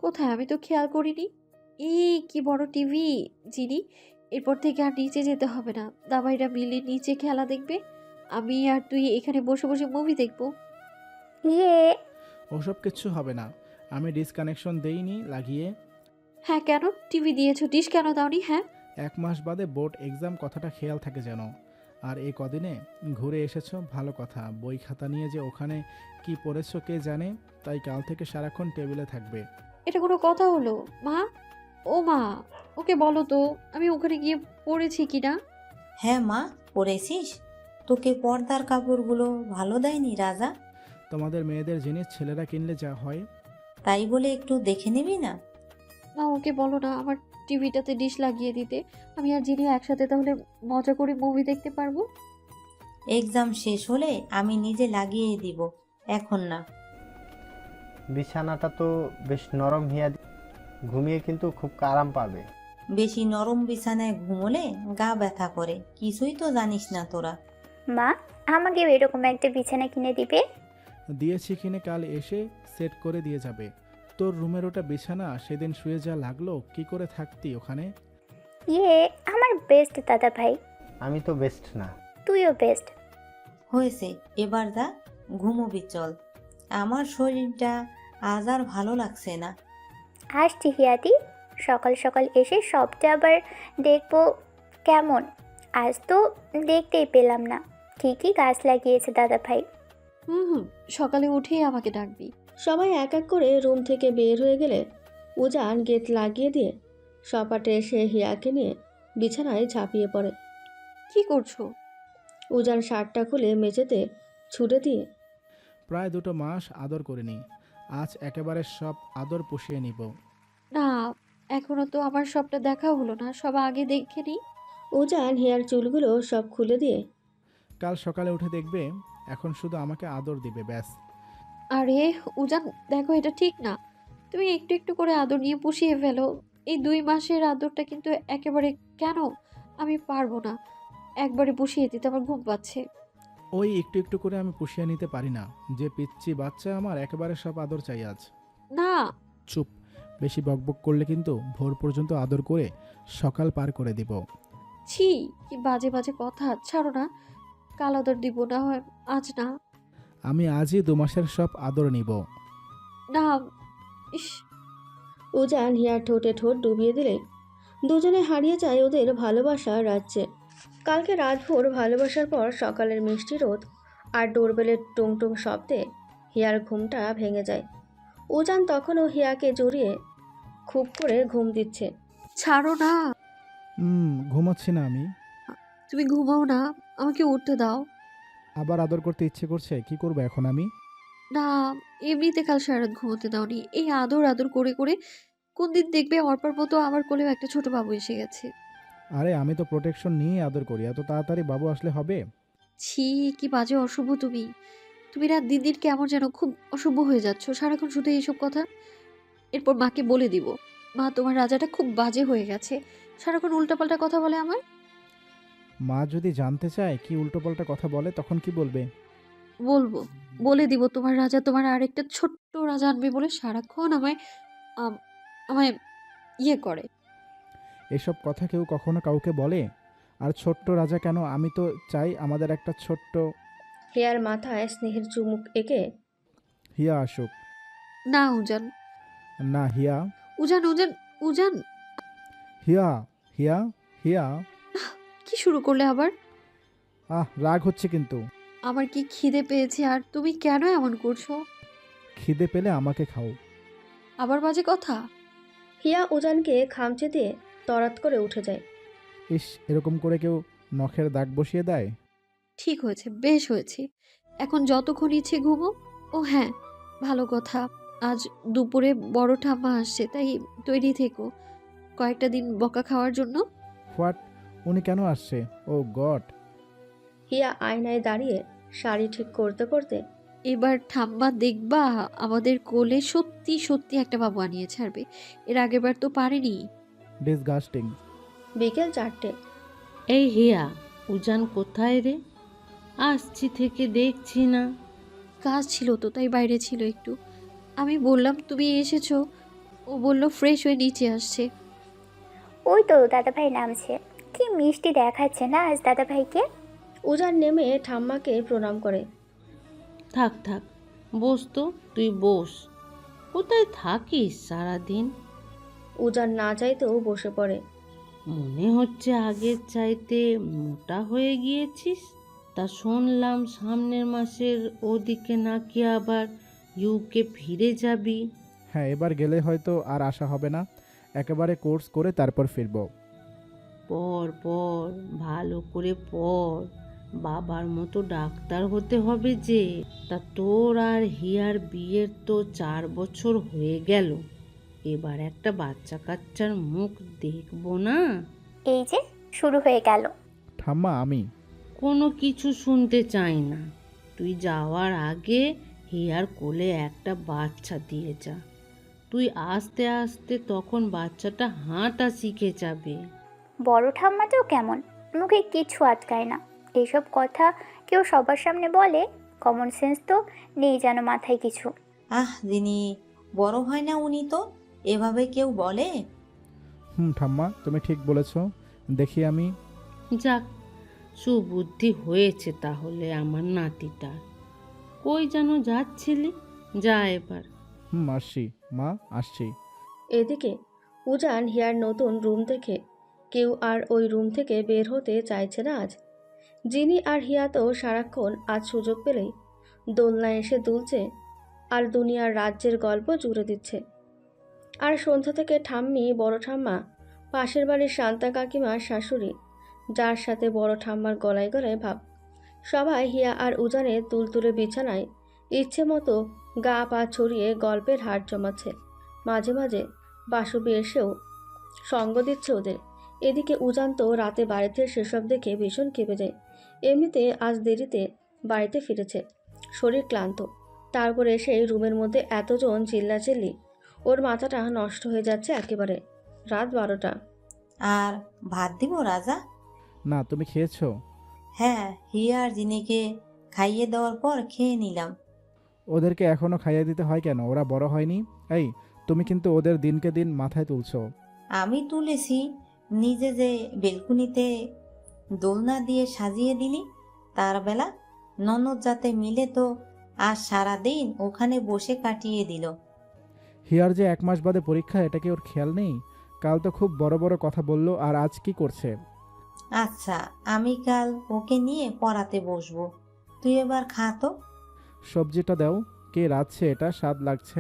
কোথায়? আমি তো খেয়াল করিনি। কি বড় টিভি! জিনি, এরপর থেকে আর নিচে যেতে হবে না। দাবাইরা মিলে নিচে খেলা দেখবে। আমি আর তুই এখানে বসে বসে মুভি দেখবো। ইয়ে। ওসব কিচ্ছু হবে না। আমি ডিসকানেকশন দেইনি লাগিয়ে। হ্যাঁ, কেন? টিভি দিয়েছো, ডিশ কেন দাওনি? হ্যাঁ, 1 মাস বাদে বোর্ড এক্সাম, কথাটা খেয়াল থাকে যেন। আর এই কদিনে ঘুরে এসেছো, ভালো কথা। বই খাতা নিয়ে যে ওখানে কি পড়েছো কে জানে। তাই কাল থেকে সারাক্ষণ টেবিলে থাকবে। এটা কোনো কথা হলো? মা, ও মা, ওকে বলো তো আমি ওখানে গিয়ে পড়েছি কিনা। হ্যাঁ মা, পড়েছিস? তোকে পর্দার কাপড়গুলো ভালো দেয়নি রাজা? তোমাদের মেয়েদের জিনিস ছেলেরা কিনলে যা হয়। তাই বলে একটু দেখে নিবি না? মা, ওকে বলো না আমার টিভিটাতে ডিশ লাগিয়ে দিতে। আমি আর জিনি একসাথে তাহলে মজা করে মুভি দেখতে পারবো। এক্সাম শেষ হলে আমি নিজে লাগিয়ে দিব, এখন না। বিছানাটা তো বেশ নরম হিয়া, ঘুমিয়ে কিন্তু খুব আরাম পাবে। বেশি নরম বিছানায় ঘুমোলে গা ব্যথা করে, কিছুই তো জানিস না তোরা। মা, আমাকেও এরকম একটা বিছানা কিনে দিবে? দিয়েছি কিনে কাল এসে সেট করে দিয়ে যাবে। তোর রুমের ওটা বিছানা, সেদিন শুয়ে যা লাগলো, কি করে থাকতি ওখানে। ইয়ে, আমার বেস্ট দাদা ভাই। আমি তো বেস্ট না। তুইও বেস্ট। হয়েছে, এবার যা ঘুমোবি চল। আমার শরীরটা আজ আর ভালো লাগছে না। আসছি হিয়াতি, সকাল সকাল এসে সবটা আবার দেখবো কেমন। আজ তো দেখতেই পেলাম না কি কি গাছ লাগিয়েছে দাদা ভাই। হুম হুম, সকালে উঠেই আমাকে ডাকবি। সবাই এক এক করে রুম থেকে বের হয়ে গেলে উজান গেট লাগিয়ে দিয়ে সপাটে এসে হিয়াকে নিয়ে বিছানায় ঝাঁপিয়ে পড়ে। কি করছো? উজান শার্টটা খুলে মেঝেতে ছুঁড়ে দিয়ে প্রায় 2 মাস আদর করিনি, আজ একেবারে সব আদর পুষিয়ে নিব। না, এখনো তো আমার সবটা দেখা হলো না, সব আগে দেখে নিই। উজান হিয়ার চুলগুলো সব খুলে দিয়ে কাল সকালে উঠে দেখবে, এখন শুধু আমাকে আদর দিবে ব্যাস। আরে উজান, দেখো এটা ঠিক না। তুমি একটু একটু করে আদর নিয়ে পুষিয়ে ফেলো। এই 2 মাসের আদরটা কিন্তু একেবারে কেন? আমি পারবো না একবারে পুষিয়ে দিতে, আমার ঘুম পাচ্ছে। ওই একটু একটু করে আমি পুষিয়ে নিতে পারি না, যে পিচ্ছি বাচ্চা আমার, একেবারে সব আদর চাই আজ। না। চুপ, বেশি বকবক করলে কিন্তু ভোর পর্যন্ত আদর করে সকাল পার করে দিব। ছি, কি বাজে বাজে কথা, ছাড়ো না। কাল আদর দিব, না হয় আজ না। আমি আজই 2 মাসের সব আদর নিব। না। ইস। উজান হিয়ার ঠোঁটে ঠোঁট ডুবিয়ে দিলে দুজনে হারিয়ে যায় ওদের ভালোবাসার রাজ্যে। কালকে রাতভর ভালোবাসার পর সকালের মিষ্টি রোদ আর ডোরবেলের টুংটুং শব্দে হিয়ার ঘুমটা ভেঙে যায়। উজান তখনও হিয়াকে জড়িয়ে খুব করে ঘুম দিচ্ছে। ছাড়ো না। ঘুমাচ্ছি না আমি। তুমি ঘুমাও না, আমাকে উঠতে দাও। আবার আদর করতে ইচ্ছে করছে, কি করব এখন আমি। না, এমনিতে কাল সারা রাত ঘুমোতে দাওনি। এই আদর আদর করে করে কোন দিন দেখবে অর্পার মতো আমার কোলেও একটা ছোট বাবু এসে গেছে। আরে আমি তো প্রোটেকশন নিয়ে আদর করি, এত তাড়াতাড়ি বাবু আসলে হবে। ছি, কি বাজে অসভ্য তুমি। তুমি না দিন দিন কেমন যেন খুব অসভ্য হয়ে যাচ্ছ, সারাক্ষণ শুধু এইসব কথা। এরপর মাকে বলে দিব, মা তোমার রাজাটা খুব বাজে হয়ে গেছে, সারাক্ষণ উল্টাপাল্টা কথা বলে আমার। মা যদি জানতে চায় কি উল্টোপাল্টা কথা বলে, তখন কি বলবে। বলবো, বলে দিব তোমার রাজা তোমার আরেকটা ছোট্ট রাজা আনবে বলে সারাক্ষণ আমায় আম- আমায় ইয়ে করে। এসব কথা কেউ কখনো কাউকে বলে? আর ছোট্ট রাজা কেন, আমি তো চাই আমাদের একটা ছোট্ট হিয়ার মাথায় স্নেহের চুমুক এঁকে হিয়া আসুক। না উজান, না হিয়া, উজান উজান উজান। হিয়া, হিয়া, হিয়া। কি শুরু করলে আবার? রাগ হচ্ছে কিন্তু। আমার কি খিদে পেয়েছে আর তুমি কেন এমন করছো? খিদে পেলে আমাকে খাও। আবার বাজে কথা। হিয়া উজানকে খামচে দিয়ে তরাত করে উঠে যায়। ইস, এরকম করে কেউ নখের দাগ বসিয়ে দেয়? ঠিক হয়েছে, বেশ হয়েছে। এখন যতক্ষণ ইচ্ছে ঘুমো। ও হ্যাঁ, ভালো কথা, আজ দুপুরে বড় ঠাম্মা আসছে, তাই তৈরি থেকো কয়েকটা দিন বকা খাওয়ার জন্য। হোয়াট? উনি কেন আসছে? ও গড। হিয়া আয়নায় দাঁড়িয়ে শাড়ি ঠিক করতে করতে এবার ঠাম্মা দেখবা আমাদের কোলে সত্যি সত্যি একটা বাবু আনিয়ে ছাড়বে। এর আগের বার তো পারেনি। ডিসগাস্টিং। বিকেল 4টে। এই হিয়া, উজান কোথায় রে? আসছি থেকে দেখছি না। কাজ ছিল তো, তাই বাইরে ছিল একটু। আমি বললাম তুমি এসেছো, ও বলল ফ্রেশ হয়ে নিচে আসছে। ওই তো দাদাভাই নামছে। কি মিষ্টি দেখাচ্ছে না আজ দাদাভাইকে। উজান নেমে ঠাম্মাকে প্রণাম করে। থাক থাক, বস তো, তুই বস। কোথায় থাকিস সারাদিন? উজান না চাইতেও বসে পড়ে। মনে হচ্ছে আগের চাইতে মোটা হয়ে গিয়েছিস। তা শুনলাম সামনের মাসের ওদিকে নাকি আবার ইউকে ফিরে যাবি। হ্যাঁ, এবার গেলে হয়তো আর আসা হবে না, একেবারে কোর্স করে তারপর ফিরবো। পর পর ভালো করে পড়, বাবার মতো ডাক্তার হতে হবে যে। তা তোর আর হিয়ার বিয়ের তো 4 বছর হয়ে গেল, এবার একটা বাচ্চা কাচ্চার মুখ দেখবো না? এই যে শুরু হয়ে গেল। ঠাম্মা, আমি কোনো কিছু শুনতে চাই না। তুই যাওয়ার আগে হিয়ার কোলে একটা বাচ্চা দিয়ে যা। তুই আস্তে আস্তে তখন বাচ্চাটা হাঁটা শিখে যাবে। বড় ঠাম্মাটাও কেমন, মুখে কিছু আটকায় না। এইসব কথা কেউ সবার সামনে বলে? কমন সেন্স তো নেই যেন মাথায় কিছু। যিনি বড় হয় না উনি তো এভাবে কেউ বলে? ঠাম্মা, তুমি ঠিক বলেছ। দেখি আমি। যাক, সুবুদ্ধি হয়েছে তাহলে আমার নাতিটার। কই যেন যাচ্ছিলি? যা এবার। আসছি মা, আসছি। এদিকে উজান হিয়ার নতুন রুম থেকে কেউ আর ওই রুম থেকে বের হতে চাইছে না আজ। জিনি আর হিয়া তো সারাক্ষণ আজ সুযোগ পেলেই দোলনায় এসে দুলছে আর দুনিয়ার রাজ্যের গল্প জুড়ে দিচ্ছে। আর সন্ধ্যা থেকে ঠাম্মি, বড় ঠাম্মা, পাশের বাড়ির শান্তা কাকিমা, শাশুড়ি, যার সাথে বড় ঠাম্মার গলায় গলায় ভাব, সবাই হিয়া আর উজানের তুলতুলে বিছানায় ইচ্ছে মতো গা পা ছড়িয়ে গল্পের হাট জমাচ্ছে। মাঝে মাঝে বাসবি এসেও সঙ্গ দিচ্ছে ওদের। এদিকে উজান তো রাতে বাড়িতে সেসব দেখে ভীষণ কেঁপে যায়। এমনিতে আজ দেরিতে বাড়িতে ফিরেছে, শরীর ক্লান্ত, তারপরে এসে রুমের মধ্যে এতজন চিল্লাচিল্লি, ওর মাথাটা নষ্ট হয়ে যাচ্ছে একেবারে। রাত 12টা। আর ভাত দিব রাজা? না, তুমি খেয়েছো? হ্যাঁ, হিয়া আর জিনিকে খাইয়ে দেওয়ার পর খেয়ে নিলাম। ওদেরকে এখনো খাইয়ে দিতে হয় কেন? ওরা বড় হয়নি? এই, তুমি কিন্তু ওদের দিনকে দিন মাথায় তুলছো। আমি তুলেছি, নিজে যে বেলকুনিতে দোলনা দিয়ে সাজিয়ে দিলি তার বেলা ননদ যাতে মিলে তো আজ সারাদিন ওখানে বসে কাটিয়ে দিল। হিয়ার যে 1 মাস বাদে পরীক্ষা, এটা কি ওর খেয়াল নেই? কাল তো খুব বড় বড় কথা বললো, আর আজ কি করছে? আচ্ছা, আমি কাল ওকে নিয়ে পড়াতে বসবো। তুই এবার খা তো। সবজিটা দাও। কে রাঁধছে এটা? স্বাদ লাগছে।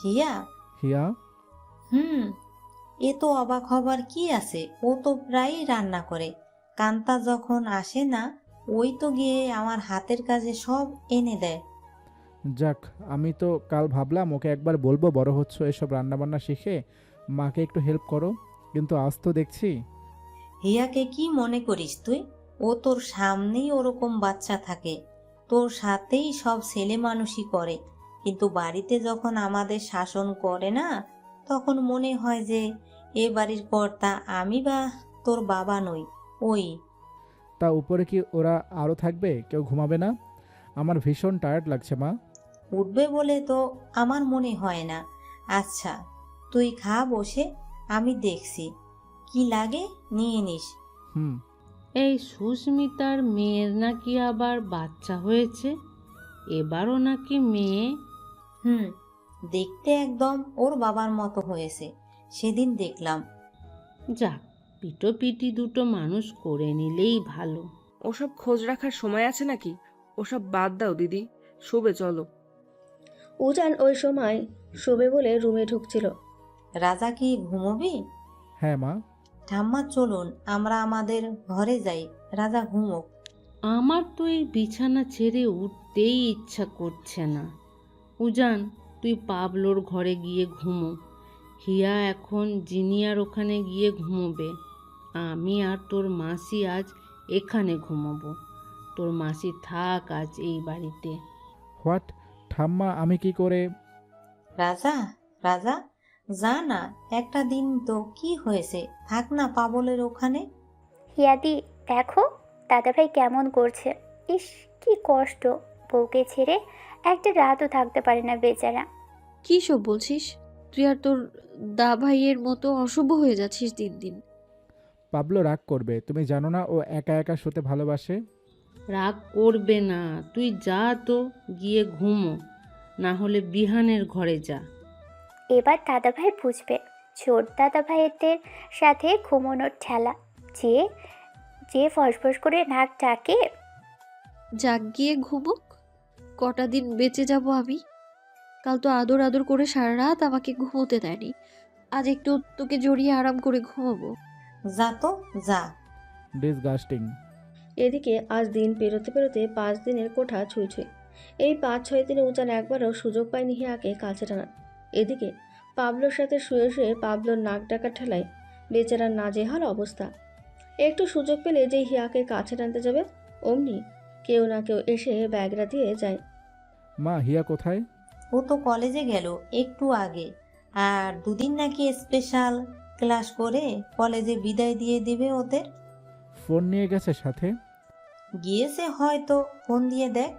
হিয়া? হিয়া? এ তো অবাক হবার কি আছে, ও তো প্রায়ই রান্না করে। কান্তা যখন আসে না, ওই তো গিয়ে আমার হাতের কাজে সব এনে দেয়। যাক, আমি তো কাল ভাবলাম ওকে একবার বলবো বড় হচ্ছ এসব রান্নাবান্না শিখে মাকে একটু হেল্প করো, কিন্তু আজ তো দেখছি। হিয়াকে কি মনে করিস তুই? ও তোর সামনেই ওরকম বাচ্চা থাকে, তোর সাথেই সব ছেলে মানুষই করে, কিন্তু বাড়িতে যখন আমাদের শাসন করে না, তখন মনে হয় যে এ বাড়ির কর্তা আমি বা তোর বাবা নই, ওই। তা উপরে কি ওরা আরও থাকবে? কেউ ঘুমাবে না? আমার ভীষণ টায়ার্ড লাগছে মা। উঠবে বলে তো আমার মনে হয় না। আচ্ছা, তুই খা বসে, আমি দেখছি কি লাগে নিয়ে নিস। হুম। এই সুস্মিতার মেয়ের নাকি আবার বাচ্চা হয়েছে, এবারও নাকি মেয়ে। দেখতে একদম ওর বাবার মতো হয়েছে, সেদিন দেখলাম। যাক, পিটোপিটি দুটো মানুষ করে নিলেই ভালো। ওসব খোঁজ রাখার সময় আছে নাকি? ওসব বাদ দাও দিদি, শোবে চলো। উজান ওই সময় শোবে বলে রুমে ঢুকছিল। রাজা কি ঘুমোবি? হ্যাঁ মা। ঠাম্মা চলুন আমরা আমাদের ঘরে যাই, রাজা ঘুমোক। আমার তো এই বিছানা ছেড়ে উঠতেই ইচ্ছা করছে না। উজান, তুই পাবলোর ঘরে গিয়ে ঘুমো। হিয়া এখন জিনিয়ার ওখানে গিয়ে ঘুমোবে। আমি আর তোর মাসি আজ এখানে ঘুমোবো। তোর মাসি থাক আজ এই বাড়িতে। হোয়াট? ঠাম্মা, আমি কি করে? রাজা, রাজা যা না, একটা দিন তো কি হয়েছে, থাক না পাবলের ওখানে। হিয়াদি দেখো দাদাভাই কেমন করছে। ইস কি কষ্ট, বউকে ছেড়ে একটা রাতও থাকতে পারে না বেচারা। কী সব বলছিস? তুই আর তোর দা ভাইয়ের মতো অসভ্য হয়ে যাচ্ছিস দিন দিন। পাবলো রাগ করবে, তুমি জানো না ও একা একা শুতে ভালোবাসে। রাগ করবে না, তুই যা তো, গিয়ে ঘুমো, না হলে বিহানের ঘরে যা। এবার দাদাভাই বুঝবে ছোট দাদাভাইদের সাথে ঘুমানোর ঠেলা। যে যে ফসফস করে নাক ডাকে। যাক গিয়ে ঘুমোক, কটা দিন বেঁচে যাব আমি। কাল তো আদর আদর করে সারা রাত আমাকে ঘুমোতে দেয়নি, আজ একটু তোকে জড়িয়ে আরাম করে ঘুমাবো। যা তো যা। ডিসগাস্টিং। এদিকে আজ দিন পেরোতে পেরোতে 5 দিনের কোঠা ছুঁই ছুঁই। এই 5-6 দিনে উজান একবারও সুযোগ পায়নি হিয়াকে কাছে টানার। এদিকে পাবলোর সাথে শুয়ে শুয়ে পাবলোর নাক ডাকা ঠেলায় বেচারার নাজেহাল অবস্থা। একটু সুযোগ পেলে যে হিয়াকে কাছে টানতে যাবে, অমনি কেউ না কেউ এসে ব্যাগরা দিয়ে যায়। মা, হিয়া কোথায়? ও তো কলেজে গেল একটু আগে, আর দুদিন নাকি স্পেশাল ক্লাস করে কলেজে বিদায় দিয়ে দিবে ওদের। ফোন নিয়ে গেছে সাথে? গিয়েছে হয়তো, ফোন দিয়ে দেখ।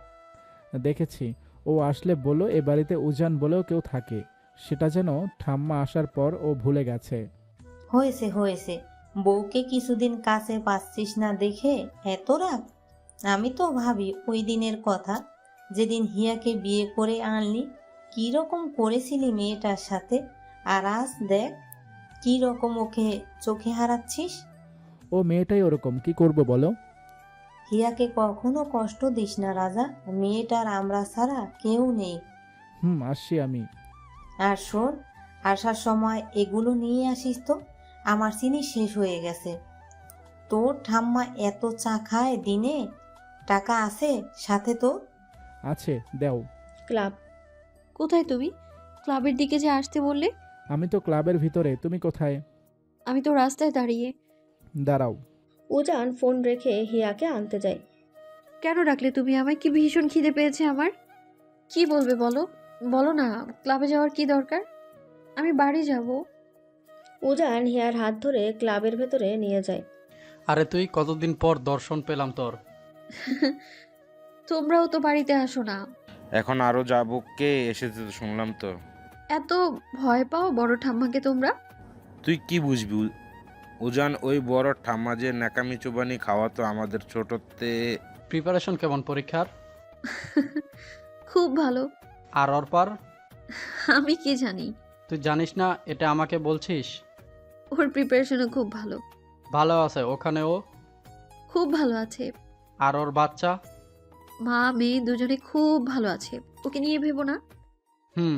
দেখেছি। ও আসলে বলো এ বাড়িতে উজান বলেও কেউ থাকে, সেটা যেন ঠাম্মা আসার পর ও ভুলে গেছে। হয়েছে হয়েছে, বউকে কিছুদিন কাছে পাচ্ছিস না দেখে এত রাগ? আমি তো ভাবি ওই দিনের কথা, যেদিন হিয়াকে বিয়ে করে আনলি, কি রকম করেছিলি মেয়েটার সাথে, আর আজ দেখ কি রকম ওকে চোখে হারাচ্ছিস। ও মেয়েটাই ওরকম, কি করব বলো? হিয়াকে কখনো কষ্ট দিস না রাজা, মেয়েটার আমরা ছাড়া কেউ নেই। আসছি আমি। আর শোন, আসার সময় এগুলো নিয়ে আসিস তো, আমার চিনি শেষ হয়ে গেছে। তোর ঠাম্মা এত চা খায় দিনে, টাকা আছে সাথে তো? আছে, দেও। ক্লাব। কোথায় তুমি? ক্লাবের দিকে যে আসতে বললে। আমি তো ক্লাবের ভিতরে, তুমি কোথায়? আমি তো রাস্তায় দাঁড়িয়ে। দাঁড়াও। উজান ফোন রেখে হিয়াকে আনতে যায়। কেন ডাকলে তুমি আমায়? কি ভীষণ খিদে পেয়েছে আমার। কি বলবে বলো, বলো না। ক্লাবে যাওয়ার কি দরকার? আমি বাড়ি যাব। উজান হিয়ার হাত ধরে ক্লাবের ভেতরে নিয়ে যায়। আরে তুই, কতদিন পর দর্শন পেলাম তোর। তোমরাও তো বাড়িতে আসো না। এখন আরো যাবো, কে এসেছে তো শুনলাম তো। এত ভয় পাও বড় ঠাম্মাকে তোমরা? তুই কি বুঝবি উজান, ওই বড় ঠাম্মা যে ন্যাকামি চুবানি খাওয়াতো আমাদের ছোটতে। প্রিপারেশন কেমন পরীক্ষার? খুব ভালো। আর অর্পার? আমি কি জানি। তুই জানিস না, এটা আমাকে বলছিস? ওর প্রিপারেশনও খুব ভালো। ভালো আছে ওখানে ও? খুব ভালো আছে। আর ওর বাচ্চা? মা মেয়ে দুজনে খুব ভালো আছে, ওকে নিয়ে ভেবো না। হুম।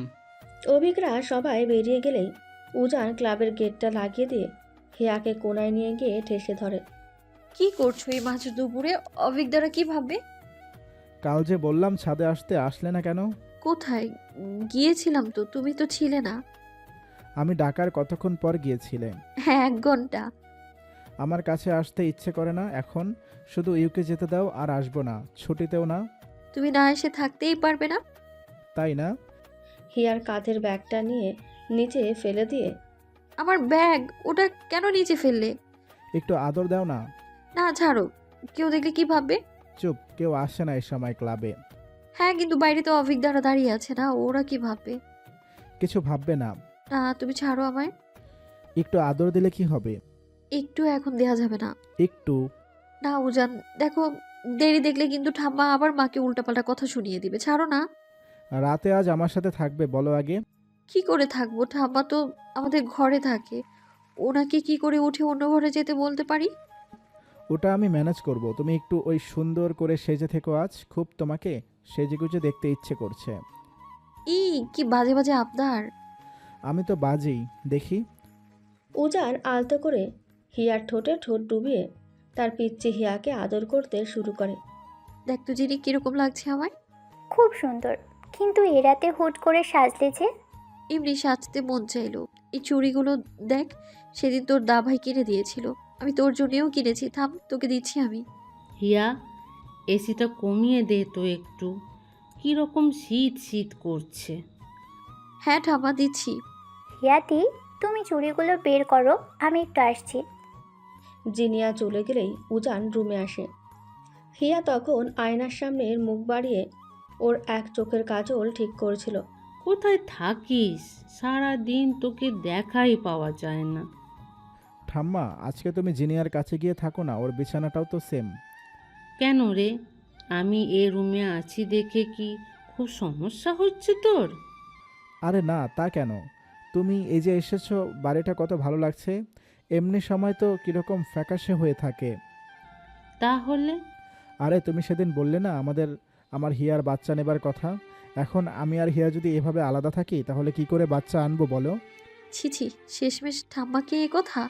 অভিকরা সবাই বেরিয়ে গেলেই উজান ক্লাবের গেটটা লাগিয়ে দিয়ে হিয়াকে কোনায় নিয়ে গিয়ে ঠেসে ধরে। কি করছো এই মাঝ দুপুরে? অভিক দ্বারা কি ভাববে? কাল যে বললাম ছাদে আসতে, আসলে না কেন? কোথায় গিয়েছিলাম তো, তুমি তো ছিলে না। আমি ডাকার কতক্ষণ পর গিয়েছিলে? হ্যাঁ, 1 ঘন্টা। আমার কাছে আসতে ইচ্ছে করে না এখন, শুধু ইউকে যেতে দাও, আর আসবো না, ছুটিতেও না। তুমি না এসে থাকতেই পারবে না? তাই না? হিয়ার কাঁধের ব্যাগটা নিয়ে নিচে ফেলে দিয়ে। আমার ব্যাগ? ওটা কেন নিচে ফেললে? একটু আদর দাও না। না ছাড়ো, কেউ দেখলে কি ভাববে? চুপ, কেউ আসে না এই সময় ক্লাবে। হ্যাঁ, কিন্তু বাইরে তো অভিক দ্বারা দাঁড়িয়ে আছে না, ওরা কি ভাববে? কিছু ভাববে না। না, তুমি ছাড়ো আমায়। একটু আদর দিলে কি হবে? একটু এখন দেয়া যাবে না। একটু। না উজান, দেখো, দেরি দেখলে কিন্তু ঠাম্মা আবার মাকে উল্টাপাল্টা কথা শুনিয়ে দিবে। ছাড়ো না। রাতে আজ আমার সাথে থাকবে বলো আগে? কি করে থাকবো? ঠাম্মা তো আমাদের ঘরে থাকে, ওনাকে কি করে উঠে অন্য ঘরে যেতে বলতে পারি? ওটা আমি ম্যানেজ করব, তুমি একটু ওই সুন্দর করে সেজে থেকো, আজ খুব তোমাকে সেজেগুজে দেখতে ইচ্ছে করছে। কি বাজে বাজে আবদার। আমি তো বাজেই, দেখি। উজান আলতো করে হিয়ার ঠোঁটে ঠোঁট ডুবিয়ে তার পিচ্চি হিয়াকে আদর করতে শুরু করে। দেখ তো জিনি কিরকম লাগছে আমায়। খুব সুন্দর, কিন্তু এ রাতে হুট করে সাজলে যে? এমনি সাজতে মন চাইলো। এই চুড়িগুলো দেখ, সেদিন তোর দা ভাই কিনে দিয়েছিল, আমি তোর জন্যেও কিনেছি। থাম, তোকে দিচ্ছি আমি। হিয়া, এসিটা কমিয়ে দে তো একটু, কীরকম শীত শীত করছে। হ্যাঁ ঠাম্মা, দিচ্ছি। হিয়াতি, তুমি চুড়িগুলো বের করো, আমি একটু আসছি। জিনিয়া চলে গেলেই উজান রুমে আসে। হিয়া তখন আয়নার সামনের মুখ বাড়িয়ে ওর এক চোখের কাজল ঠিক করেছিল। কোথায় থাকিস? সারা দিন তোকে দেখাই পাওয়া যায় না। ঠাম্মা, আজকে তুমি জিনিয়ার কাছে গিয়ে থাকো না, ওর বিছানাটাও তো সেম। কেন রে? আমি এ রুমে আছি দেখে কি খুব সমস্যা হচ্ছে তোর? আরে না, তা কেন? তুমি এই যে এসেছো, বাড়িটা কত ভালো লাগছে। এমনি সময় তো কীরকম ফ্যাকাশে হয়ে থাকে। তাহলে আরে তুমি সেদিন বললে না আমার হিয়ার বাচ্চা নেবার কথা। এখন আমি আর হিয়া যদি এভাবে আলাদা থাকি তাহলে কি করে বাচ্চা আনবো বলো? ছি ছি, শেষমেশ ঠাম্মাকে এ কথা!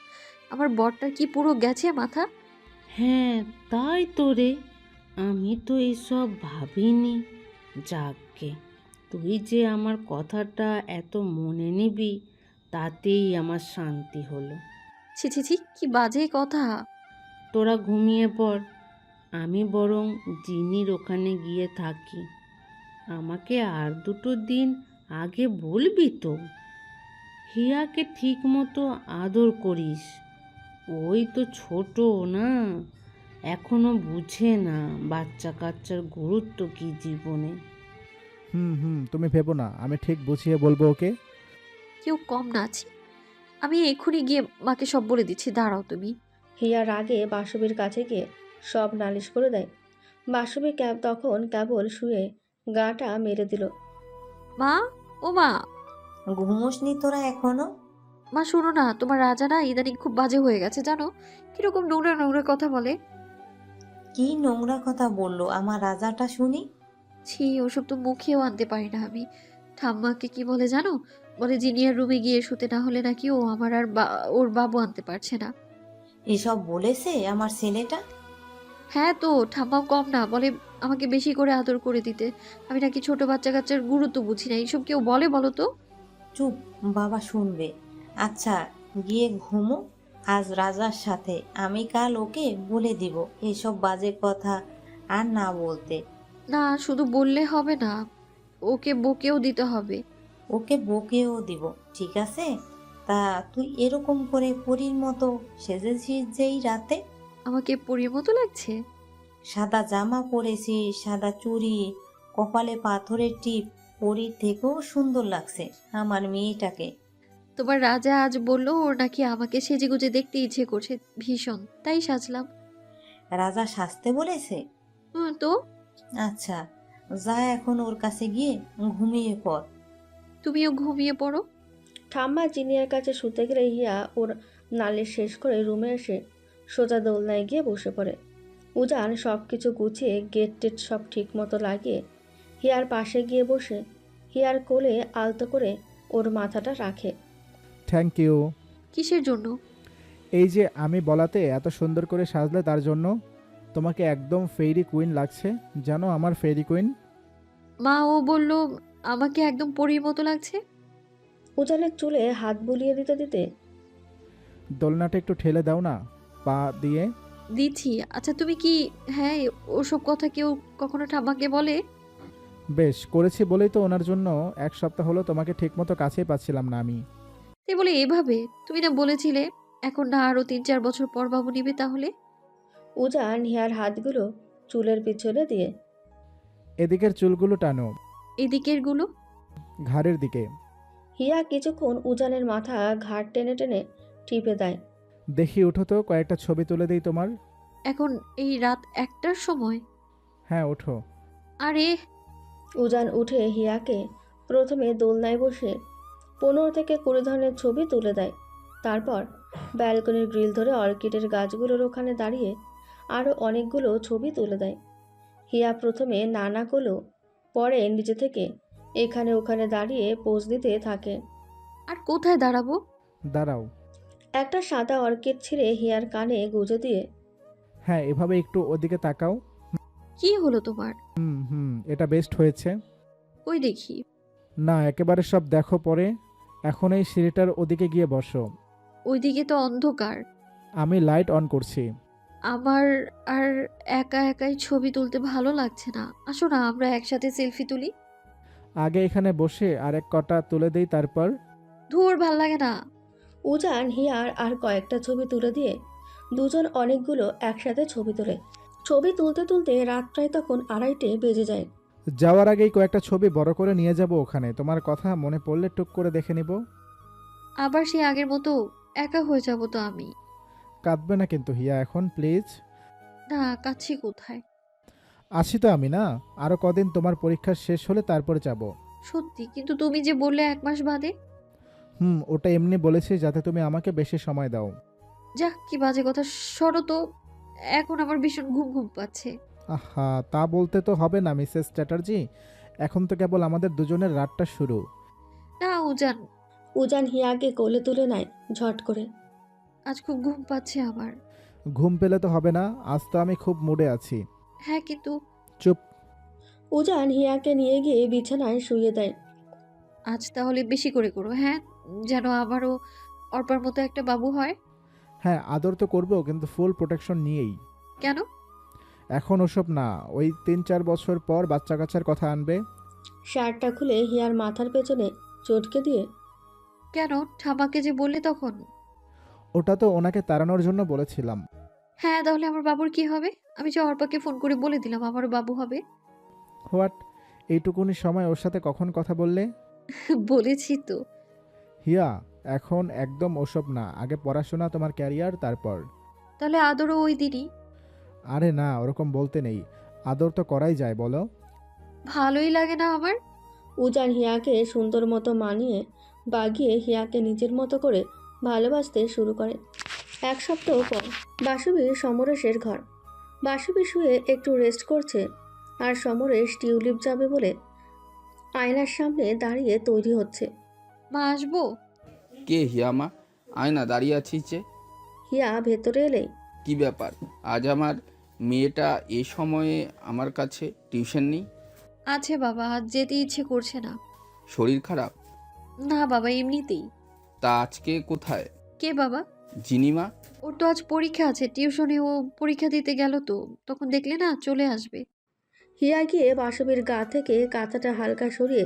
আমার বরটার কি পুরো গেছে মাথা! হ্যাঁ, তাই তো রে। আমি তো এসব ভাবিনি। যাকগে, তুই যে আমার কথাটা এত মনে নিবি তাতেই আমার শান্তি হলো। ছি ছি ছি, কি বাজে কথা! তোরা ঘুমিয়ে পড়, আমি বরং জিনির ওখানে গিয়ে থাকি। আমাকে আর 2 দিন আগে বলবি তো। হিয়াকে ঠিক মতো আদর করিস। ওই তো ছোট না, এখনো বুঝে না বাচ্চা কাচ্চার গুরুত্ব কি জীবনে। হুম হুম, তুমি ভেবো না, আমি ঠিক বুঝিয়ে বলবো ওকে। কেউ কম না আছি। আমি এক্ষুনি গিয়ে মাকে সব বলে দিচ্ছি, দাঁড়াও তুমি। হিয়া রাগে বাসবীর কাছে গিয়ে সব নালিশ করে দেয়। বাসবী তখন কেবল শুয়ে গাটা মেরে দিল। মা, ও মা! ঘুমোসনি তোরা এখনো? মা শোনো না, তোমার রাজা না ইদানিং খুব বাজে হয়ে গেছে জানো? কিরকম নোংরা নোংরা কথা বলে। কি নোংরা কথা বললো আমার রাজাটা শুনি? ছি, ওসব তো মুখেও আনতে পারি না আমি। ঠাম্মাকে কি বলে জানো? বলে জিনিয়ার রুমে গিয়ে শুতে না হলে নাকি ও আমার আর ওর বাবু আনতে পারছে না। এসব বলেছে আমার ছেলেটা? হ্যাঁ তো, ঠাম্মাও কম না, বলে আমাকে বেশি করে আদর করে দিতে। আমি নাকি ছোট বাচ্চা কাচ্চার গুরুত্ব বুঝি না। এইসব কেউ বলে বলো তো? চুপ, বাবা শুনবে। আচ্ছা, গিয়ে ঘুমো আজ রাজার সাথে। আমি কাল ওকে বলে দিব এসব বাজে কথা আর না বলতে। না, শুধু বললে হবে না, ওকে বকেও দিতে হবে। ওকে বকেও দিব, ঠিক আছে? তা তুই এরকম করে পরীর মতো সেজেছিস যেই রাতে। আমাকে পরীর মতো লাগছে? সাদা জামা পরেছিস, সাদা চুড়ি, কপালে পাথরের টিপ। পরীর থেকেও সুন্দর লাগছে আমার মেয়েটাকে। তোমার রাজা আজ বললো ওর নাকি আমাকে সেজেগুজে দেখতে ইচ্ছে করছে ভীষণ, তাই সাজলাম। রাজা সাজতে বলেছে? তো আচ্ছা, যা এখন ওর কাছে গিয়ে ঘুমিয়ে পড়। তুমিও ঘুমিয়ে পড়ো। ঠাম্মা জিনিয়ার কাছে শুতে গেলে হিয়া ওর নালিশ শেষ করে রুমে এসে সোজা দোলনায় গিয়ে বসে পড়ে। উজান সব কিছু গুছিয়ে গেট টেট সব ঠিক মতো লাগিয়ে হিয়ার পাশে গিয়ে বসে হিয়ার কোলে আলতো করে ওর মাথাটা রাখে। Thank you. কিসের জন্য? এই যে আমি বলাতে এত সুন্দর করে সাজলে তার জন্য। তোমাকে একদম ফেইরি কুইন লাগছে, জানো, আমার ফেইরি কুইন। মা ও বললো আমাকে একদম পরীর মতো লাগছে। উজানের চুলে হাত বুলিয়ে দিতে দিতে দোলনাটা একটু ঠেলে দাও না পা দিয়ে। দিচ্ছি। আচ্ছা তুমি কি, হ্যাঁ, ওসব কথা কেউ কখনো ঠাম্মাকে বলে? বেশ করেছি বলেই তো ওনার জন্য 1 সপ্তাহ হলো তোমাকে ঠিকমতো কাছেই পাচ্ছিলাম না আমি। তাই বলে এভাবে? তুমি না বলেছিলে এখন না আরো 3-4 বছর পর বাবু নিবে তাহলে? উজান হিয়ার হাতগুলো চুলের পিছনে দিয়ে এদিকের চুলগুলো টানো, এদিকের গুলো? ঘাড়ের দিকে। হিয়া কিছুক্ষণ উজানের মাথা ঘাড় টেনে টেনে টিপে দেয়। দেখি ওঠো তো, কয়েকটা ছবি তুলে দিই তোমার। এখন এই রাত 1টার সময়? হ্যাঁ ওঠো। আরে উজান উঠে হিয়াকে প্রথমে দোলনায় বসে 15 থেকে 20 ধরনের ছবি তুলে দেয়। তারপর ব্যালকনির গ্রিল ধরে অর্কিডের গাছগুলোর ওখানে দাঁড়িয়ে আরও অনেকগুলো ছবি তুলে দেয়। হিয়া প্রথমে নানা করলেও পরে নিজে থেকে এখানে ওখানে দাঁড়িয়ে পোজ দিতে থাকে। আর কোথায় দাঁড়াবো? দাঁড়াও। একটা সাদা অর্কিড ছিঁড়ে হিয়ার কানে গুঁজে দিয়ে হ্যাঁ, এভাবে একটু ওদিকে তাকাও। কি হলো তোমার? হুম, এটা বেস্ট হয়েছে। ওই দেখি। না, একেবারে সব দেখো পরে। এখন এই সিঁড়িটার ওদিকে গিয়ে বসো। ওইদিকে তো অন্ধকার। আমি লাইট অন করছি। আমার আর একা একাই ছবি তুলতে ভালো লাগছে না, আসো না আমরা একসাথে সেলফি তুলি। আগে এখানে বসে আরেক কটা তুলে দেই, তারপর। ধুর, ভাল লাগে না। উজান হিয়ার আর কয়েকটা ছবি তুলে দিয়ে দুজন অনেকগুলো একসাথে ছবি তোলে। ছবি তুলতে তুলতে রাত প্রায় তখন 2:30 বেজে যায়। যাওয়ার আগেই কয়েকটা ছবি বড় করে নিয়ে যাব ওখানে, তোমার কথা মনে পড়লে টুক করে দেখে নিব। আবার সেই আগের মতো একা হয়ে যাব তো আমি। কাঁদবে না কিন্তু হিয়া এখন, প্লিজ। না, কাচ্ছি কোথায়? আছি তো আমি না, আরও কদিন তোমার পরীক্ষা শেষ হলে তারপরে যাব। সত্যি? কিন্তু তুমি যে বললে 1 মাস বাদে। ওটা এমনি বলেছি যাতে তুমি আমাকে বেশি সময় দাও। যাহ, কি বাজে কথা। সরো তো, এখন আমার ভীষণ ঘুম ঘুম পাচ্ছে। আহা, তা বলতে তো হবে না মিসেস চ্যাটার্জি, এখন তো কেবল আমাদের দুজনের রাতটা শুরু। না উজান, উজান হিয়াকে কোলে তুলে নেয় ঝট করে। আজ খুব ঘুম পাচ্ছে আমার। ঘুম পেলে তো হবে না, আজ তো আমি খুব মুডে আছি। হ্যাঁ কিন্তু চুপ। উজান হিয়াকে নিয়ে গিয়ে বিছানায় শুইয়ে দেয়। আজ তাহলে বেশি করে করো, হ্যাঁ, যেন আমারও অর্পার মতো একটা বাবু হয়। হ্যাঁ, আদর তো করবো, কিন্তু ফুল প্রোটেকশন নিয়েই। কেন? এখন ওসব না, ওই 3-4 বছর পর বাচ্চা কাচ্চার কথা আনবে। শার্টটা খুলে হিয়ার মাথার পেছনে চটকে দিয়ে। কেন? ঠামাকে যে বললে তখন। ওটা তো ওনাকে তাড়ানোর জন্য বলেছিলাম। হ্যাঁ, তাহলে আমার বাবুর কি হবে? আমি যে অর্পাকে ফোন করে বলে দিলাম আমারও বাবু হবে। হোয়াট? এইটুকুনি সময় ওর সাথে কখন কথা বললে? বলেছি তো। হিয়া, এখন একদম ওসব না, আগে পড়াশোনা, তোমার ক্যারিয়ার, তারপর। তাহলে আদরও ওই দিনই। আরে না, ওরকম বলতে নেই, আদর তো করাই যায়, বলো। ভালোই লাগে না আমার। উজান হিয়াকে সুন্দর মতো মানিয়ে বাগিয়ে হিয়াকে নিজের মতো করে ভালোবাসতে শুরু করে। 1 সপ্তাহ পর বাসবীর সমরেশের ঘর। বাসবী শুয়ে একটু রেস্ট করছে আর সমরেশ টিউলিপ যাবে বলে আয়নার সামনে দাঁড়িয়ে তৈরি হচ্ছে। মা, আসবো? কে হিয়ামা? আয়না দাঁড়িয়ে আছিস যে? হিয়া ভেতরে এলেই, কি ব্যাপার? আজ আমার মেয়েটা এ সময়ে আমার কাছে? টিউশন নেই? আছে বাবা, আজ যেতে ইচ্ছে করছে না। শরীর খারাপ? না বাবা, এমনিতেই। তা আজকে কোথায়? কে বাবা? জিনিমা? ওর তো আজ পরীক্ষা আছে, টিউশনে ও পরীক্ষা দিতে গেল তো, তখন দেখলে না চলে আসবে। হিয়া গিয়ে বাসবীর গা থেকে কাঁথাটা হালকা সরিয়ে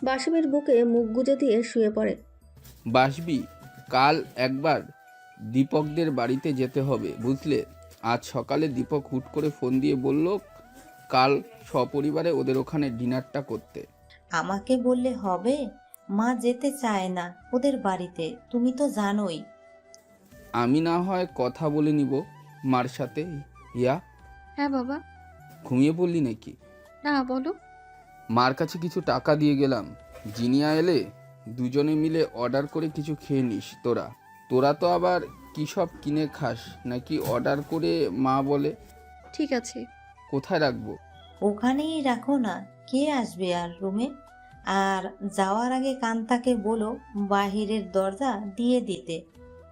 বাসবীর বুকে মুখ গুজে দিয়ে শুয়ে পড়ে। বাসবি, কাল একবার দীপকদের বাড়িতে যেতে হবে বুঝলে। আজ সকালে দীপক হুট করে ফোন দিয়ে বলল কাল সপরিবারে ওদের ওখানে ডিনারটা করতে। আমাকে বললে হবে? মা যেতে চায় না ওদের বাড়িতে, তুমি তো জানোই। আমি না হয় কথা বলে নিব মার সাথে। হিয়া, হ্যাঁ বাবা। ঘুমিয়ে পড়লি নাকি? না, বলো। মার কাছে কিছু টাকা দিয়ে গেলাম, জিনিয়া এলে দুজনে মিলে অর্ডার করে কিছু খেয়ে নিস। তোরা তোরা তো আবার কী সব কিনে খাস নাকি অর্ডার করে মা বলে? ঠিক আছে। কোথায় রাখবো? ওখানেই রাখো না, কে আসবে আর রুমে? আর যাওয়ার আগে কান্তাকে বলো বাহিরের দরজা দিয়ে দিতে,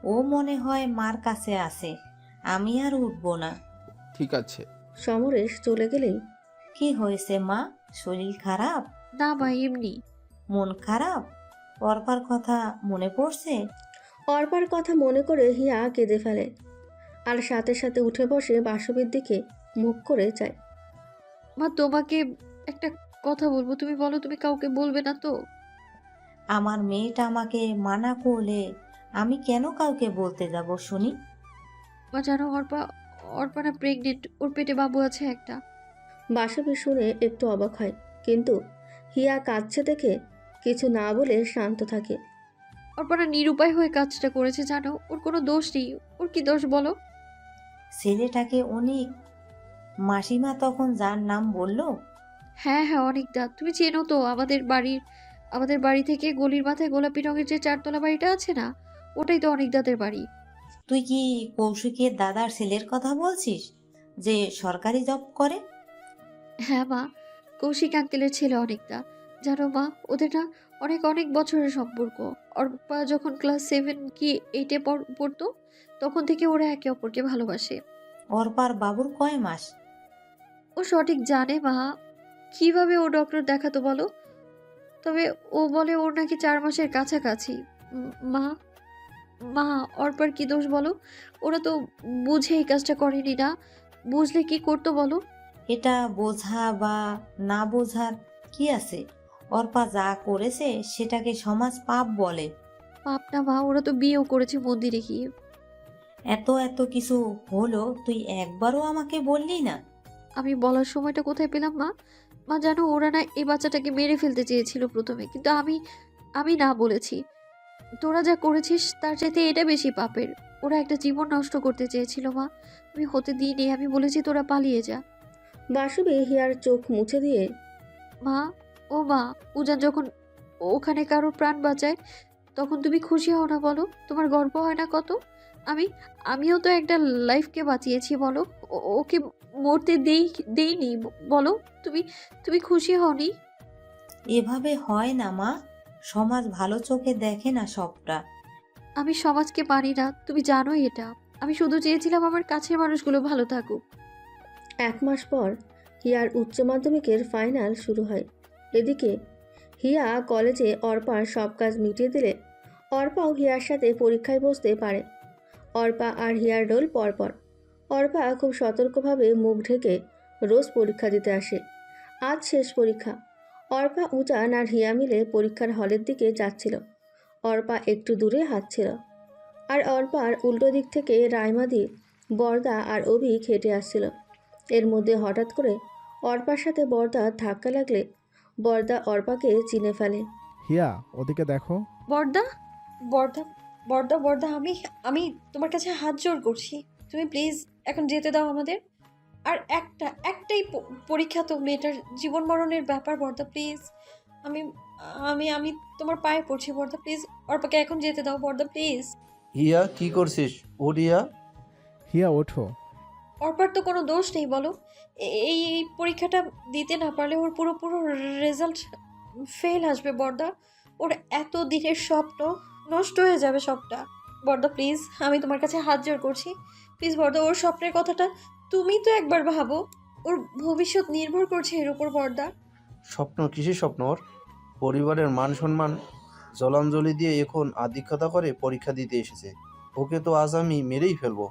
ও মনে হয় মার কাছে আছে, আমি আর উঠবো না। ঠিক আছে। সমরেশ চলে গেলেই, কি হয়েছে মা, শরীর খারাপ? না মা, এমনি। মন খারাপ? অর্পার কথা মনে পড়ছে? অর্পার কথা মনে করে হিয়া কেঁদে ফেলে আর সাথে সাথে উঠে বসে বাসবীর দিকে মুখ করে চায়। মা, তোমাকে একটা কথা বলবো, তুমি বলো, তুমি কাউকে বলবে না তো? আমার মেয়েটা আমাকে মানা করলে আমি কেন কাউকে বলতে যাব শুনি? মা জানো, অর্পা না প্রেগনেন্ট, ওর পেটে বাবু আছে একটা। বাসবী শুনে একটু অবাক হয়, কিন্তু হিয়া কাঁদছে দেখে কিছু না বলে শান্ত থাকে। অর্পা না নিরুপায় হয়ে কাজটা করেছে, জানো, ওর কোনো দোষ নেই। ওর কি দোষ বলো? ছেলেটাকে অনেক, মাসিমা তখন যার নাম বললো। হ্যাঁ হ্যাঁ, অনেকটা। তুমি চেনো তো আমাদের বাড়ি থেকে গলির মাথায় গোলাপি রঙের যে 4 তলা বাড়িটা আছে না, ওটাই তো অনেক দাদের বাড়ি। তুই কি কৌশিকের দাদার ছেলের কথা বলছিস, যে সরকারি জব করে? হ্যাঁ মা, কৌশিক আঙ্কেলের ছেলে অনেকটা। জানো মা, ওদের না অনেক অনেক বছরের সম্পর্ক। অর্পা যখন ক্লাস 7 কি 8-এ পড়তো, তখন থেকে ওরা একে অপরকে ভালোবাসে। অর্পার বাবুর কয় মাস? ও সঠিক জানে মা, কিভাবে ও ডক্টর দেখাতো বলো। তবে ও বলে ওর নাকি 4 মাসের কাছাকাছি। মা মা, অর্পার কি দোষ বলো? ওরা তো বুঝে এই কাজটা করেনি, না বুঝলে কি করতো বলো? এটা বোঝা বা না বোঝার কি আছে? অর্পা যা করেছে সেটাকে সমাজ পাপ বলে। পাপ না মা, ওরা তো বিয়েও করেছে মন্দিরে গিয়ে। এত এত কিছু হলো, তুই একবারও আমাকে বললি না? আমি বলার সময়টা কোথায় পেলাম মা? মা জানো ওরা না এই বাচ্চাটাকে মেরে ফেলতে চেয়েছিল প্রথমে, কিন্তু আমি আমি না বলেছি। তোরা যা করেছিস তার চাইতে এটা বেশি পাপের। ওরা একটা জীবন নষ্ট করতে চেয়েছিল মা, আমি হতে দিইনি। আমি বলেছি তোরা পালিয়ে যা। বাসুবি হিয়ার চোখ মুছে দিয়ে মা, ও মা, উজান যখন ওখানে কারোর প্রাণ বাঁচায় তখন তুমি খুশি হও না বলো? তোমার গর্ব হয় না কত? আমিও তো একটা লাইফকে বাঁচিয়েছি বলো। ওকে মরতে দেইনি বলো। তুমি তুমি খুশি হওনি? এভাবে হয় না মা, সমাজ ভালো চোখে দেখে না সবটা। আমি সমাজকে মানি না, তুমি জানোই এটা। আমি শুধু চেয়েছিলাম আমার কাছের মানুষগুলো ভালো থাকুক। 1 মাস পর হিয়ার উচ্চ মাধ্যমিকের ফাইনাল শুরু হয়। এদিকে হিয়া কলেজে অর্পার সব কাজ মিটিয়ে দিলে অর্পাও হিয়ার সাথে পরীক্ষায় বসতে পারে। অর্পা আর হিয়ার রোল পরপর। অর্পা খুব সতর্কভাবে মুখ ঢেকে রোজ পরীক্ষা দিতে আসে। আজ শেষ পরীক্ষা। অর্পা, উজান আর হিয়া মিলে পরীক্ষার হলের দিকে যাচ্ছিল। অর্পা একটু দূরে হাঁটছিল, আর অর্পার উল্টো দিক থেকে রাইমাদি, বরদা আর অভিক হেঁটে আসছিল। এর মধ্যে হঠাৎ করে অর্পার সাথে বরদা ধাক্কা লাগলে বরদা অর্পাকে চিনে ফেলে। হিয়া, ওদিকে দেখো। বর্দা, বর্দা, বর্দা, বর্দা, আমি আমি তোমার কাছে হাত জোড় করছি, তুমি প্লিজ এখন যেতে দাও আমাদের। আর একটাই পরীক্ষা তো, মেয়েটার জীবন মরণের ব্যাপার বর্দা, প্লিজ। আমি আমি আমি তোমার পায়ে পড়ছি বর্দা, প্লিজ অর্পাকে এখন যেতে দাও বর্দা, প্লিজ। হিয়া, কি করছিস? ও রিয়া। হিয়া ওঠো। অর্পার তো কোনো দোষ নেই বলো। এই পরীক্ষাটা দিতে না পারলে ওর পুরো পুরো রেজাল্ট ফেল আসবে বর্দা। ওর এত দিনের স্বপ্ন নষ্ট হয়ে যাবে সবটা। বর্দা প্লিজ, আমি তোমার কাছে হাত জোড় করছি, প্লিজ বর্দা, ওর স্বপ্নের কথাটা তুমি তো একবার ভাবো। ওর ভবিষ্যৎ নির্ভর করছে এর উপর বর্দা। স্বপ্ন? কিসের স্বপ্ন ওর? পরিবারের মান সম্মান জলাঞ্জলি দিয়ে এখন আধিক্যতা করে পরীক্ষা দিতে এসেছে। ওকে তো আজ আমি মেরেই ফেলবো।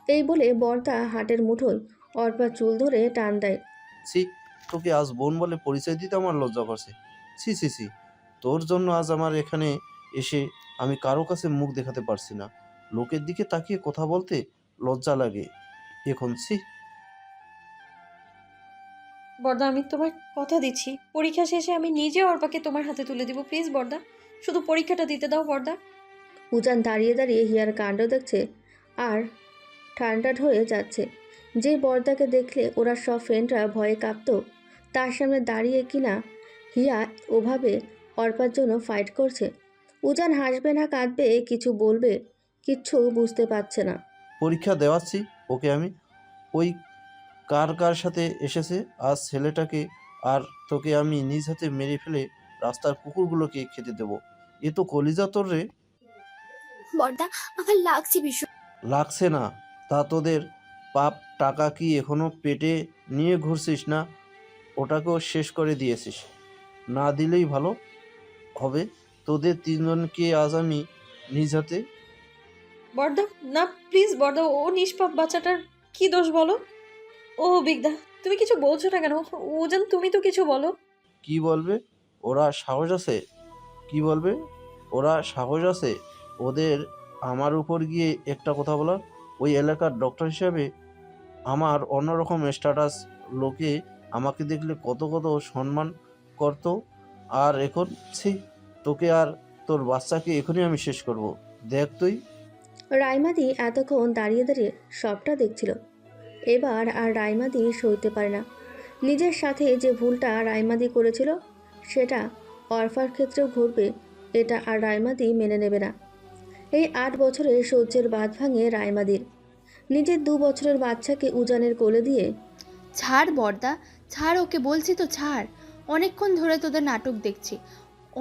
এই বলে বরদা হাটের মুঠোয় অর্পার চুল ধরে টান দেয়। ছি, তোকে আজ বোন বলে পরিচয় দিতে আমার লজ্জা করছে। ছি ছি ছি, তোর জন্য আজ আমার এখানে এসে আমি কারো কাছে মুখ দেখাতে পারছি না। লোকের দিকে তাকিয়ে কথা বলতে লজ্জা লাগে এখন। ছি। বর্দা, আমি তোমার কথা দিচ্ছি, পরীক্ষা শেষে আমি নিজে অর্পাকে তোমার হাতে তুলে দিব, প্লিজ বর্দা, শুধু পরীক্ষাটা দিতে দাও বর্দা। উজান দাঁড়িয়ে দাঁড়িয়ে হিয়ার কাণ্ড দেখছে আর ঠান্ডা হয়ে যাচ্ছে। যে বরদাকে দেখলে ওরা সব ফ্রেন্ডরা ভয়ে কাঁপত, তার সামনে দাঁড়িয়ে কিনা হিয়া ওভাবে অর্পার জন্য ফাইট করছে। উজান হাসবে না কাঁদবে, কিছু বলবে, কিচ্ছু বুঝতে পারছে না। পরীক্ষা দেওয়াচ্ছি ওকে আমি। ওই কার কার সাথে এসেছে আজ ছেলেটাকে, আর তোকে আমি নিজ হাতে মেরে ফেলে রাস্তার কুকুরগুলোকে খেতে দেব। এ তো কলিজা তোর রে। বর্দা, আমার লাগছে ভীষণ। লাগছে না তা তোদের পাপ টাকা কি এখনো পেটে নিয়ে ঘুরছিস না? ওটাকেও শেষ করে দিয়েছিস। না দিলেই ভালো হবে। তোদের তিনজনকে আজ আমি নিজ হাতে। বর্দা না, প্লিজ বর্দা, ও নিষ্পাপ বাচ্চাটার কি দোষ বলো? ও বিগদা, তুমি কিছু বলছো না কেন? ওজন, তুমি তো কিছু বলো। কি বলবে? ওরা সাহস আছে? কি বলবে? ওরা সাহস আছে ওদের আমার উপর গিয়ে একটা কথা বলার? ওই এলাকার ডক্টর হিসাবে আমার অন্যরকম স্ট্যাটাস। লোকে আমাকে দেখলে কত কত সম্মান করতো, আর এখন ছি। তোকে আর তোর বাচ্চাকে এখনই আমি শেষ করব। দেখ তুই। রাইমাদি এতক্ষণ দাঁড়িয়ে দাঁড়িয়ে সবটা দেখছিল। এবার আর রাইমাদি সইতে পারে না। নিজের সাথে যে ভুলটা রাইমাদি করেছিল সেটা অর্ফার ক্ষেত্রেও ঘটবে, এটা আর রাইমাদি মেনে নেবে না। এই 8 বছরের সহ্যের বাঁধ ভাঙে রাইমাদির। নিজের 2 বছরের বাচ্চাকে উজানের কোলে দিয়ে, ছাড় বর্দা, ছাড় ওকে, বলছি তো ছাড়। অনেকক্ষণ ধরে তোদের নাটক দেখছি,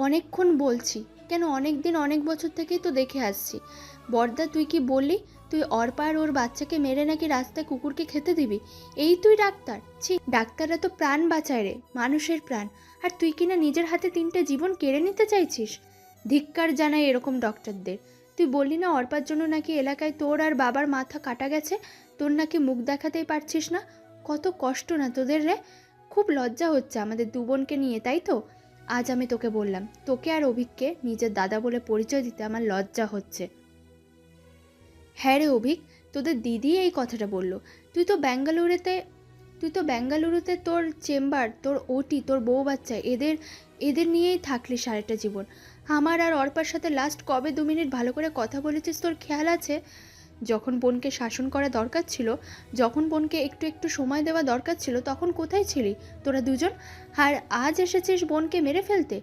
অনেকক্ষণ বলছি কেন, অনেক দিন অনেক বছর থেকেই তো দেখে আসছি। বর্দা, তুই কি বললি? তুই অর্পা আর ওর বাচ্চাকে মেরে নাকি রাস্তায় কুকুরকে খেতে দিবি? এই তুই ডাক্তার? ছি, ডাক্তাররা তো প্রাণ বাঁচায় রে, মানুষের প্রাণ। আর তুই কিনা নিজের হাতে 3টে জীবন কেড়ে নিতে চাইছিস? ধিক্কার জানাই এরকম ডক্টরদের। তুই বললি না অর্পার জন্য নাকি এলাকায় তোর আর বাবার মাথা কাটা গেছে, তোর নাকি মুখ দেখাতেই পারছিস না? কত কষ্ট না তোদের রে। খুব লজ্জা হচ্ছে আমাদের 2 বোনকে নিয়ে, তাই তো? আজ আমি তোকে বললাম, তোকে আর অভিককে নিজের দাদা বলে পরিচয় দিতে আমার লজ্জা হচ্ছে। হ্যাঁ রে অভিক, তোদের দিদি এই কথাটা বলল। তুই তো ব্যাঙ্গালোরেতে তুই তো বেঙ্গালুরুতে তোর চেম্বার, তোর ওটি, তোর বউ বাচ্চা, এদের এদের নিয়েই থাকলি সারাটা জীবন। আমার আর অর্পার সাথে লাস্ট কবে 2 মিনিট ভালো করে কথা বলেছিস তোর খেয়াল আছে? যখন বোনকে শাসন করা দরকার ছিল, যখন বোনকে একটু একটু সময় দেওয়া দরকার ছিল, তখন কোথায় ছিলি তোরা দুজন? আর আজ এসেছিস বোনকে মেরে ফেলতে।